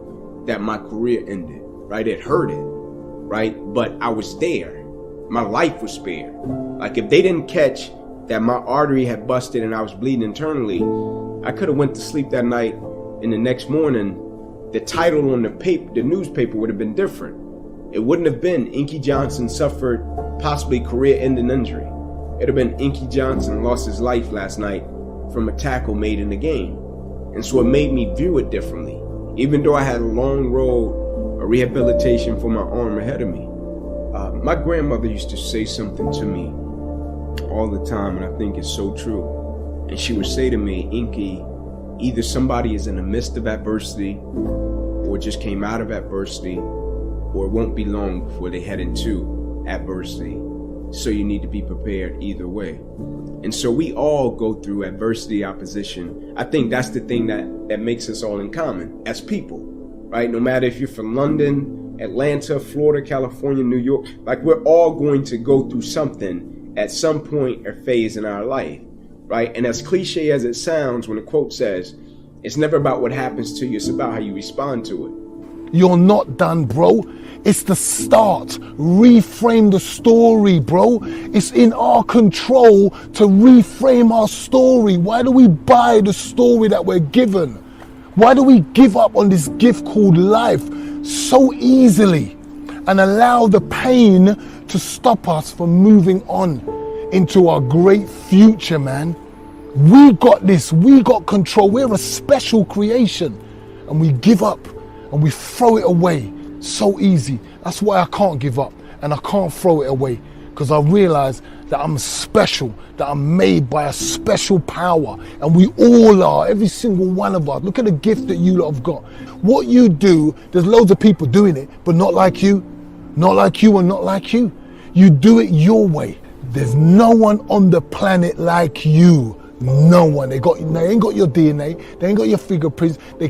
that my career ended, right? It hurt it, right? But I was there. My life was spared. Like, if they didn't catch that my artery had busted and I was bleeding internally, I could have went to sleep that night, and the next morning, the title on the newspaper would have been different. It wouldn't have been Inky Johnson suffered possibly career-ending injury. It'd have been Inky Johnson lost his life last night from a tackle made in the game. And so it made me view it differently. Even though I had a long road of rehabilitation for my arm ahead of me. My grandmother used to say something to me all the time, and I think it's so true. And she would say to me, Inky, either somebody is in the midst of adversity or just came out of adversity, or it won't be long before they head into adversity. So you need to be prepared either way. And so we all go through adversity, opposition. I think that's the thing that makes us all in common as people, right? No matter if you're from London, Atlanta, Florida, California, New York, like, we're all going to go through something at some point or phase in our life, right? And as cliche as it sounds, when the quote says, it's never about what happens to you, it's about how you respond to it. You're not done, bro. It's the start. Reframe the story, bro. It's in our control to reframe our story. Why do we buy the story that we're given? Why do we give up on this gift called life so easily and allow the pain to stop us from moving on into our great future, man? We got this, we got control, we're a special creation. And we give up and we throw it away so easy. That's why I can't give up and I can't throw it away, because I realize that I'm special, that I'm made by a special power, and we all are, every single one of us. Look at the gift that you lot have got. What you do, there's loads of people doing it, but not like you and not like you. You do it your way. There's no one on the planet like you. No one. They ain't got your DNA, they ain't got your fingerprints, they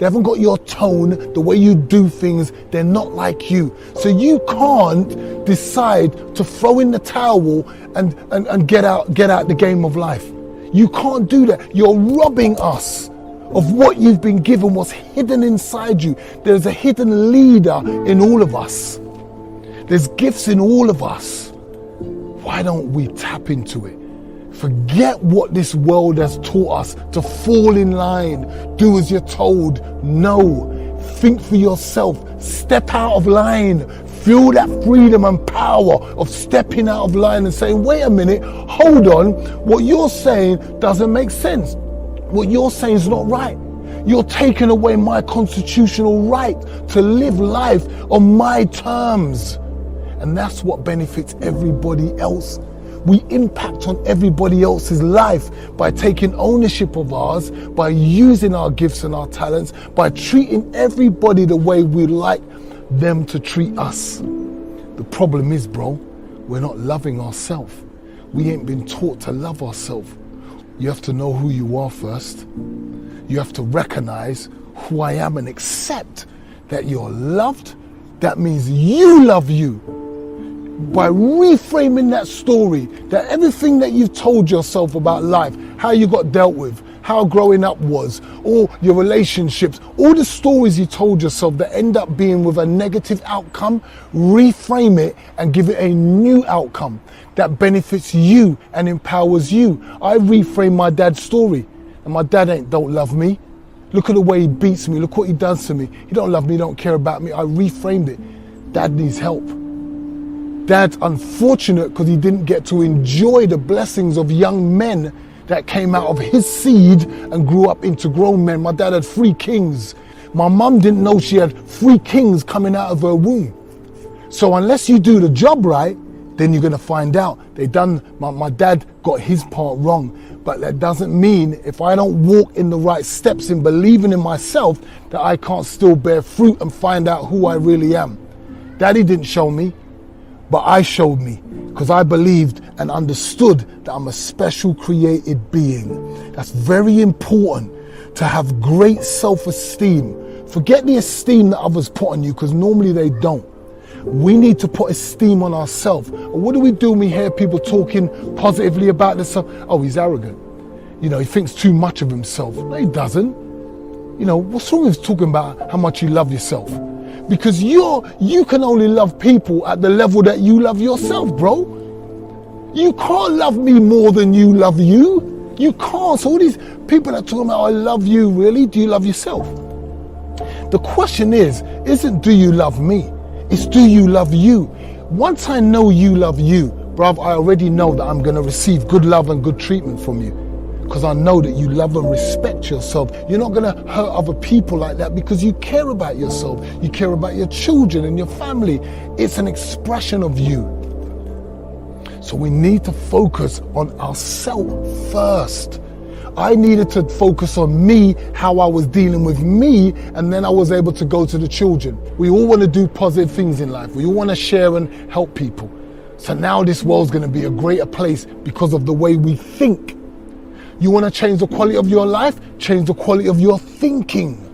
haven't got your tone, the way you do things. They're not like you. So you can't decide to throw in the towel and get out the game of life. You can't do that. You're robbing us of what you've been given, what's hidden inside you. There's a hidden leader in all of us. There's gifts in all of us. Why don't we tap into it? Forget what this world has taught us to fall in line, do as you're told. No, think for yourself, step out of line, feel that freedom and power of stepping out of line and saying, wait a minute, hold on, what you're saying doesn't make sense. What you're saying is not right. You're taking away my constitutional right to live life on my terms. And that's what benefits everybody else. We impact on everybody else's life by taking ownership of ours, by using our gifts and our talents, by treating everybody the way we like them to treat us. The problem is, bro, we're not loving ourselves. We ain't been taught to love ourselves. You have to know who you are first. You have to recognize who I am and accept that you're loved. That means you love you. By reframing that story, that everything that you've told yourself about life, how you got dealt with, how growing up was, or your relationships, all the stories you told yourself that end up being with a negative outcome, reframe it and give it a new outcome that benefits you and empowers you. I reframe my dad's story, and my dad don't love me. Look at the way he beats me, look what he does to me. He don't love me, he don't care about me. I reframed it. Dad needs help. Dad's unfortunate because he didn't get to enjoy the blessings of young men that came out of his seed and grew up into grown men. My dad had 3 kings. My mum didn't know she had 3 kings coming out of her womb. So unless you do the job right, then you're going to find out. My dad got his part wrong. But that doesn't mean if I don't walk in the right steps in believing in myself that I can't still bear fruit and find out who I really am. Daddy didn't show me. But I showed me, because I believed and understood that I'm a special created being. That's very important, to have great self-esteem. Forget the esteem that others put on you, because normally they don't. We need to put esteem on ourselves. And what do we do when we hear people talking positively about themselves? Oh, he's arrogant. He thinks too much of himself. No, he doesn't. What's wrong with talking about how much you love yourself? Because you can only love people at the level that you love yourself, bro. You can't love me more than you love you. You can't. So all these people that are talking about, I love you, really? Do you love yourself? The question isn't do you love me? It's do you love you? Once I know you love you, bruv, I already know that I'm going to receive good love and good treatment from you. Because I know that you love and respect yourself. You're not going to hurt other people like that because you care about yourself. You care about your children and your family. It's an expression of you. So we need to focus on ourselves first. I needed to focus on me, how I was dealing with me, and then I was able to go to the children. We all want to do positive things in life. We all want to share and help people. So now this world's going to be a greater place because of the way we think. You want to change the quality of your life? Change the quality of your thinking.